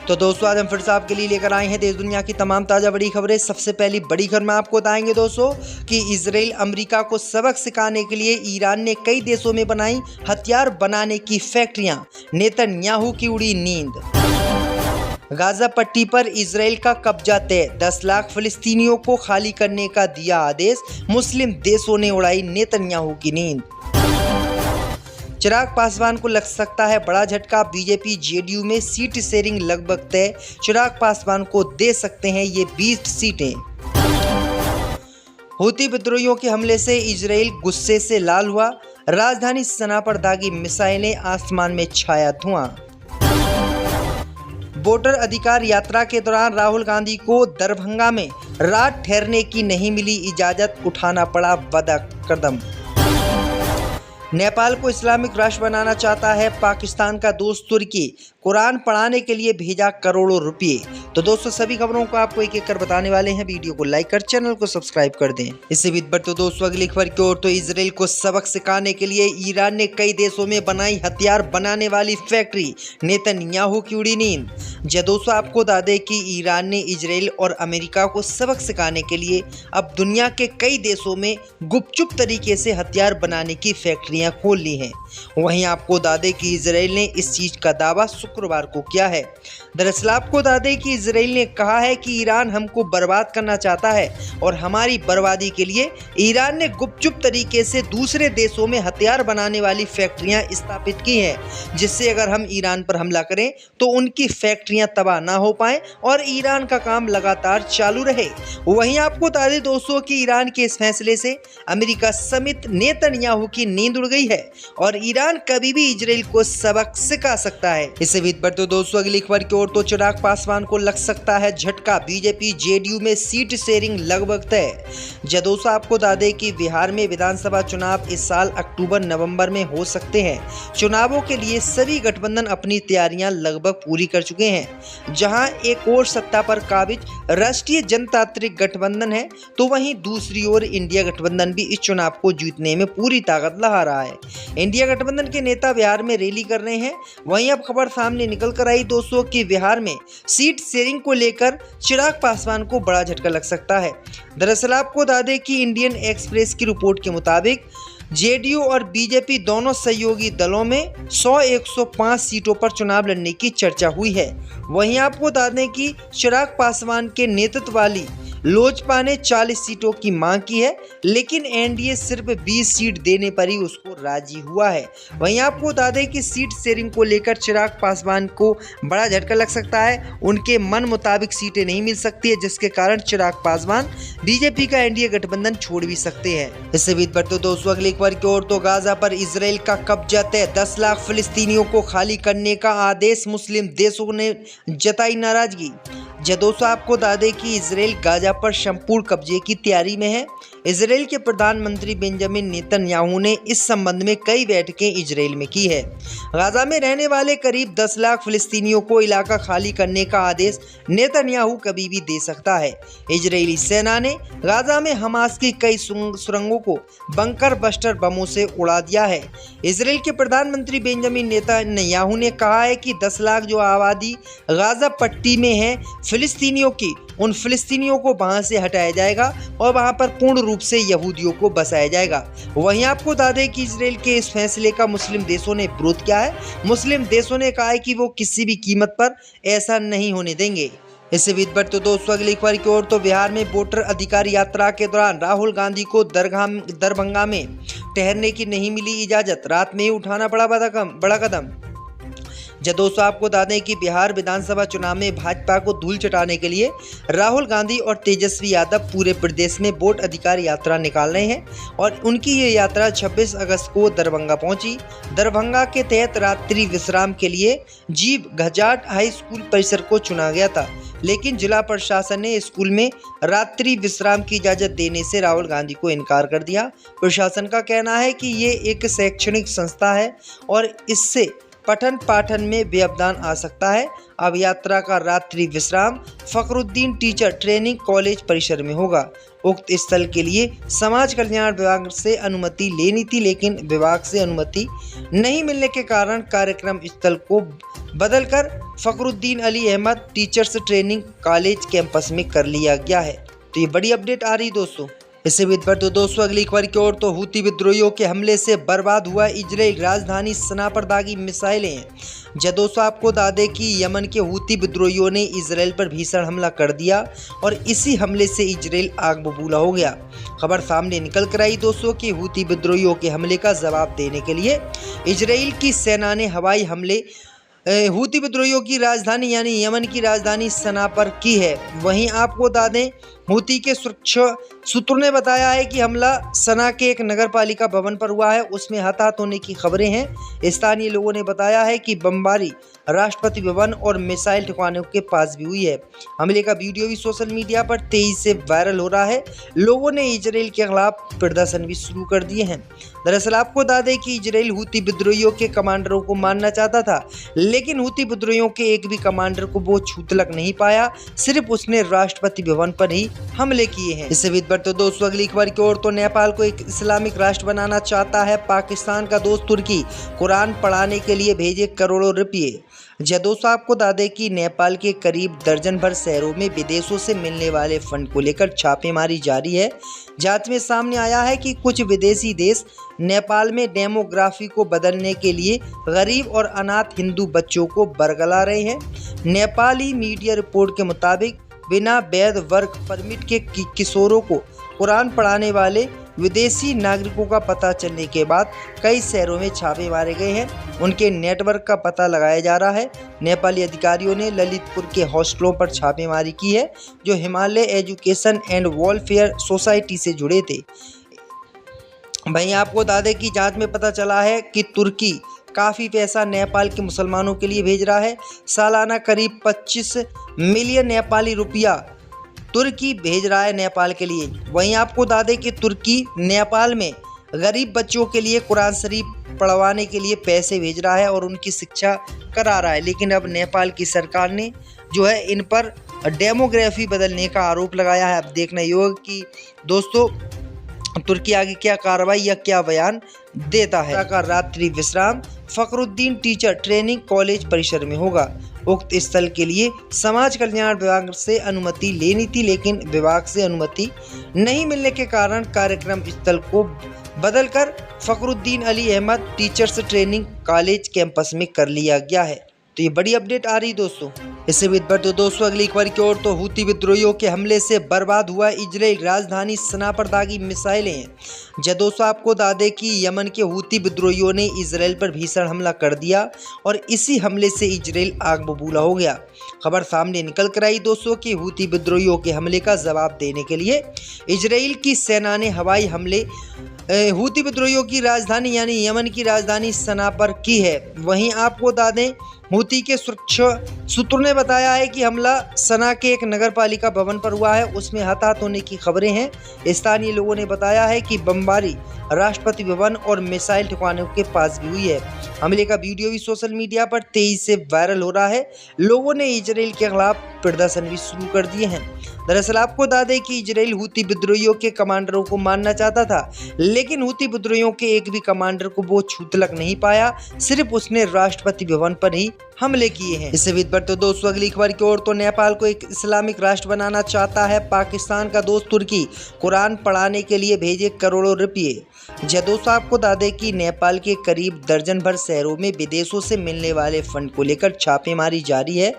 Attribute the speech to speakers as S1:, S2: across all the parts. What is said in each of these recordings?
S1: तो दोस्तों आज हम फिर से आपके लिए लेकर आए हैं देश दुनिया की तमाम ताज़ा बड़ी खबरें। सबसे पहली बड़ी खबर में आपको बताएंगे दोस्तों कि इजराइल अमेरिका को सबक सिखाने के लिए ईरान ने कई देशों में बनाई हथियार बनाने की फैक्ट्रियां, नेतन्याहू की उड़ी नींद। गाजा पट्टी पर इजराइल का कब्जा तय, 10 लाख फिलिस्तीनियों को खाली करने का दिया आदेश, मुस्लिम देशों ने उड़ाई नेतन्याहू की नींद। चिराग पासवान को लग सकता है बड़ा झटका, बीजेपी जेडीयू में सीट शेयरिंग लगभग तय, चिराग पासवान को दे सकते हैं ये 20 सीटें। हूती विद्रोहियों के हमले से इजराइल गुस्से से लाल हुआ, राजधानी सना पर दागी मिसाइलें, आसमान में छाया धुआं। वोटर अधिकार यात्रा के दौरान राहुल गांधी को दरभंगा में रात ठहरने की नहीं मिली इजाजत, उठाना पड़ा बड़ा कदम। नेपाल को इस्लामिक राष्ट्र बनाना चाहता है पाकिस्तान का दोस्त तुर्की, कुरान पढ़ाने के लिए भेजा करोड़ों रुपए। तो दोस्तों सभी खबरों को आपको एक एक कर बताने वाले हैं, वीडियो को लाइक कर चैनल को सब्सक्राइब कर दें। इससे भी बढ़ तो दोस्तों अगली खबर की ओर, तो इजराइल को सबक सिखाने के लिए ईरान ने कई देशों में बनाई हथियार बनाने वाली फैक्ट्री, नेतन्याहू की उड़ी नींद। दोस्तों आपको बता दें कि ईरान ने इजराइल और अमेरिका को सबक सिखाने के लिए अब दुनिया के कई देशों में गुपचुप तरीके से हथियार बनाने की फैक्ट्रियां खोल ली हैं। वहीं आपको बता दें कि इजराइल ने इस चीज का दावा शुक्रवार को किया है। दरअसल आपको बता दें कि इजराइल ने कहा है कि ईरान हमको बर्बाद करना चाहता है और हमारी बर्बादी के लिए ईरान ने गुपचुप तरीके से दूसरे देशों में हथियार बनाने वाली फैक्ट्रियां स्थापित की हैं, जिससे अगर हम ईरान पर हमला करें तो उनकी फैक्ट्रियां तबाह ना हो पाएं और ईरान का काम लगातार चालू रहे। वहीं आपको बता दें दोस्तों कि ईरान के इस फैसले से अमेरिका समेत नेतन्याहू की नींद उड़ गई है और ईरान कभी भी इजराइल को सबक सिखा सकता है। इससे भी बढ़ तो दोस्तों अगली खबर की ओर, तो चिराग पासवान को लग सकता है झटका, बीजेपी जेडीयू में सीट शेयरिंग लगभग तय। दोस्तों आपको बता दें कि बिहार में विधानसभा चुनाव इस साल अक्टूबर नवंबर में हो सकते हैं। चुनावों के लिए सभी गठबंधन अपनी तैयारियां लगभग पूरी कर चुके हैं। जहां एक ओर सत्ता पर काबिज राष्ट्रीय जनतांत्रिक गठबंधन है, तो वहीं दूसरी ओर इंडिया गठबंधन भी इस चुनाव को जीतने में पूरी ताकत लगा रहा है। इंडिया गठबंधन के नेता बिहार में रैली कर रहे हैं। वहीं अब खबर सामने निकल कर आई दोस्तों कि बिहार में सीट शेयरिंग को लेकर चिराग पासवान को बड़ा झटका लग सकता है। दरअसल आपको बता दें कि इंडियन एक्सप्रेस की रिपोर्ट के मुताबिक जेडीयू और बीजेपी दोनों सहयोगी दलों में 100-105 सीटों पर चुनाव लड़ने की चर्चा हुई है। वहीं आपको बता दें कि चिराग पासवान के नेतृत्व वाली लोजपा ने 40 सीटों की मांग की है, लेकिन एनडीए सिर्फ 20 सीट देने पर ही उसको राजी हुआ है। वहीं आपको बता दें कि सीट शेयरिंग को लेकर चिराग पासवान को बड़ा झटका लग सकता है। उनके मन मुताबिक सीटें नहीं मिल सकती है, जिसके कारण चिराग पासवान बीजेपी का एनडीए गठबंधन छोड़ भी सकते हैं। इससे भी बढ़ तो दोस्तों अगली खबर की ओर, तो गाजा पर इजराइल का कब्जा तय, 10 लाख फिलिस्तीनियों को खाली करने का आदेश, मुस्लिम देशों ने जताई नाराजगी। दोस्तों आपको बता दें कि इजराइल गाजा पर संपूर्ण कब्जे की तैयारी में है। इजराइल के प्रधानमंत्री बेंजामिन नेतन्याहू ने इस संबंध में कई बैठकें इजराइल में की है। गाजा में रहने वाले करीब 10 लाख फिलिस्तीनियों को इलाका खाली करने का आदेश नेतन्याहू कभी भी दे सकता है। इजरायली सेना ने गाजा में हमास की कई सुरंगों को बंकर बस्टर बमों से उड़ा दिया है। इजराइल के प्रधानमंत्री बेंजामिन नेतन्याहू ने कहा है कि 10 लाख जो आबादी गाजा पट्टी में है फिलिस्तीनियों की, उन फिलिस्तीनियों को वहां से हटाया जाएगा और वहां पर पूर्ण रूप से यहूदियों को बसाया जाएगा। वहीं आपको बता दें कि इजराइल के इस फैसले का मुस्लिम देशों ने विरोध किया है। मुस्लिम देशों ने कहा है कि वो किसी भी कीमत पर ऐसा नहीं होने देंगे। इससे भी बढ़ तो दोस्तों अगली खबर की ओर, तो बिहार में वोटर अधिकार यात्रा के दौरान राहुल गांधी को दरभंगा में ठहरने की नहीं मिली इजाजत, रात में ही उठाना पड़ा बड़ा कदम। दोस्तों आपको बता दें कि बिहार विधानसभा चुनाव में भाजपा को धूल चटाने के लिए राहुल गांधी और तेजस्वी यादव पूरे प्रदेश में वोट अधिकार यात्रा निकाल रहे हैं और उनकी ये यात्रा 26 अगस्त को दरभंगा पहुंची। दरभंगा के तहत रात्रि विश्राम के लिए जीव घजाट हाई स्कूल परिसर को चुना गया था, लेकिन जिला प्रशासन ने स्कूल में रात्रि विश्राम की इजाजत देने से राहुल गांधी को इनकार कर दिया। प्रशासन का कहना है कि ये एक शैक्षणिक संस्था है और इससे पठन पाठन में व्यवधान आ सकता है। अब यात्रा का रात्रि विश्राम फखरुद्दीन टीचर ट्रेनिंग कॉलेज परिसर में होगा। उक्त स्थल के लिए समाज कल्याण विभाग से अनुमति लेनी थी, लेकिन विभाग से अनुमति नहीं मिलने के कारण कार्यक्रम स्थल को बदलकर Fakhruddin Ali Ahmed teachers training college campus में कर लिया गया है। तो ये बड़ी अपडेट आ रही दोस्तों। इससे भी पर तो दोस्तों अगली खबर की ओर तो हूती विद्रोहियों के हमले से बर्बाद हुआ इजराइल, राजधानी सना पर दागी मिसाइलें हैं। जब दोस्तों आपको बता दें कि यमन के हूती विद्रोहियों ने इजराइल पर भीषण हमला कर दिया और इसी हमले से इजराइल आग बबूला हो गया। खबर सामने निकल कर आई दोस्तों कि हूती विद्रोहियों के हमले का जवाब देने के लिए इजराइल की सेना ने हवाई हमले हूती विद्रोहियों की राजधानी यानी यमन की राजधानी सना पर की है। वहीं आपको बता दें हूती के सुरक्षा सूत्रों ने बताया है कि हमला सना के एक नगर पालिका भवन पर हुआ है, उसमें हताहत होने की खबरें हैं। स्थानीय लोगों ने बताया है कि बमबारी राष्ट्रपति भवन और मिसाइल ठिकानों के पास भी हुई है। हमले का वीडियो भी सोशल मीडिया पर तेजी से वायरल हो रहा है। लोगों ने इजराइल के खिलाफ प्रदर्शन भी शुरू कर दिए हैं। दरअसल आपको बता दें कि इजराइल हूती विद्रोहियों के कमांडरों को मारना चाहता था, लेकिन हूती विद्रोहियों के एक भी कमांडर को वो छू तक नहीं पाया, सिर्फ उसने राष्ट्रपति भवन पर ही हमले किए हैं। इससे भी तो दोस्तों अगली खबर की ओर तो नेपाल को एक इस्लामिक राष्ट्र बनाना चाहता है पाकिस्तान का दोस्त तुर्की, कुरान पढ़ाने के लिए भेजे करोड़ों रुपये। दोस्तों आपको बता दें कि नेपाल के करीब दर्जन भर शहरों में विदेशों से मिलने वाले फंड को लेकर छापेमारी जारी है। जांच में सामने आया है कि कुछ विदेशी देश नेपाल में डेमोग्राफी को बदलने के लिए गरीब और अनाथ हिंदू बच्चों को बरगला रहे हैं। नेपाली मीडिया रिपोर्ट के मुताबिक बिना वैध वर्क परमिट के किशोरों को कुरान पढ़ाने वाले विदेशी नागरिकों का पता चलने के बाद कई शहरों में छापे मारे गए हैं। उनके नेटवर्क का पता लगाया जा रहा है। नेपाली अधिकारियों ने ललितपुर के हॉस्टलों पर छापेमारी की है, जो Himalaya education and welfare society से जुड़े थे। वहीं आपको बता दें कि जांच में पता चला है कि तुर्की काफ़ी पैसा नेपाल के मुसलमानों के लिए भेज रहा है। सालाना करीब 25 मिलियन नेपाली रुपया तुर्की भेज रहा है नेपाल के लिए। वहीं आपको बता दें कि तुर्की नेपाल में गरीब बच्चों के लिए कुरान शरीफ पढ़वाने के लिए पैसे भेज रहा है और उनकी शिक्षा करा रहा है। लेकिन अब नेपाल की सरकार ने जो है इन पर डेमोग्राफी बदलने का आरोप लगाया है। अब देखना ये होगा कि दोस्तों तुर्की आगे क्या कार्रवाई या क्या बयान देता है। का रात्रि विश्राम फखरुद्दीन टीचर ट्रेनिंग कॉलेज परिसर में होगा। उक्त स्थल के लिए समाज कल्याण विभाग से अनुमति लेनी थी, लेकिन विभाग से अनुमति नहीं मिलने के कारण कार्यक्रम स्थल को बदलकर Fakhruddin Ali Ahmed teachers training college campus में कर लिया गया है। तो ये बड़ी अपडेट आ रही दोस्तों। इससे भी तो दोस्तों अगली खबर की ओर तो हूती विद्रोहियों के हमले से बर्बाद हुआ इजराइल, राजधानी सना पर दागी मिसाइलें हैं। दोस्तों आपको बता दें कि यमन के हूती विद्रोहियों ने इजराइल पर भीषण हमला कर दिया और इसी हमले से इजराइल आग बबूला हो गया। खबर सामने निकल कर आई दोस्तों कि हूती विद्रोहियों के हमले का जवाब देने के लिए इजराइल की सेना ने हवाई हमले हूती विद्रोहियों की राजधानी यानी यमन की राजधानी सना पर की है। वहीं आपको बता दें हूती के सुरक्षा सूत्रों ने बताया है कि हमला सना के एक नगर पालिका भवन पर हुआ है, उसमें हताहत होने की खबरें हैं। स्थानीय लोगों ने बताया है कि बमबारी राष्ट्रपति भवन और मिसाइल ठिकानों के पास भी हुई है। हमले का वीडियो भी सोशल मीडिया पर तेजी से वायरल हो रहा है। लोगों ने इजराइल के खिलाफ प्रदर्शन भी शुरू कर दिए हैं। दरअसल आपको बता दें कि इजराइल हूती विद्रोहियों के कमांडरों को मारना चाहता था, लेकिन हूती विद्रोहियों के एक भी कमांडर को वो छू तक नहीं पाया, सिर्फ उसने राष्ट्रपति भवन पर ही हमले किए हैं। इससे भी तो दोस्तों अगली खबर की ओर तो नेपाल को एक इस्लामिक राष्ट्र बनाना चाहता है पाकिस्तान का दोस्त तुर्की, कुरान पढ़ाने के लिए भेजे करोड़ों रुपये। दोस्तों आपको बता दें कि नेपाल के करीब दर्जन भर शहरों में विदेशों से मिलने वाले फंड को लेकर छापेमारी जारी है।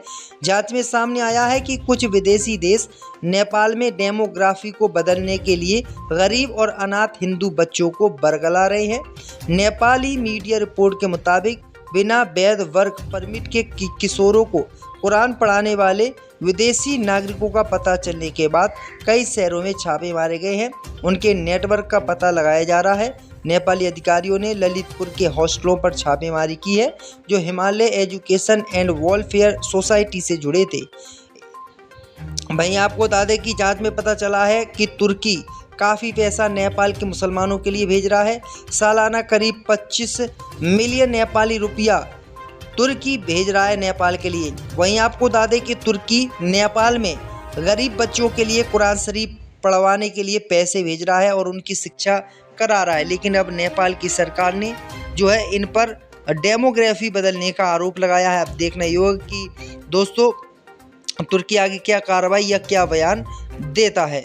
S1: जांच में सामने आया है कि कुछ विदेशी देश नेपाल में डेमोग्राफी को बदलने के लिए गरीब और अनाथ हिंदू बच्चों को बरगला रहे हैं। नेपाली मीडिया रिपोर्ट के मुताबिक बिना वैध वर्क परमिट के किशोरों को कुरान पढ़ाने वाले विदेशी नागरिकों का पता चलने के बाद कई शहरों में छापे मारे गए हैं। उनके नेटवर्क का पता लगाया जा रहा है। नेपाली अधिकारियों ने ललितपुर के हॉस्टलों पर छापेमारी की है, जो Himalaya education and welfare society से जुड़े थे। वहीं आपको बता दें कि जांच में पता चला है कि तुर्की काफ़ी पैसा नेपाल के मुसलमानों के लिए भेज रहा है। सालाना करीब 25 मिलियन नेपाली रुपया तुर्की भेज रहा है नेपाल के लिए। वहीं आपको बता दें कि तुर्की नेपाल में गरीब बच्चों के लिए कुरान शरीफ पढ़वाने के लिए पैसे भेज रहा है और उनकी शिक्षा करा रहा है। लेकिन अब नेपाल की सरकार ने जो है इन पर डेमोग्राफी बदलने का आरोप लगाया है। अब देखना ये होगा कि दोस्तों तुर्की आगे क्या कार्रवाई या क्या बयान देता है।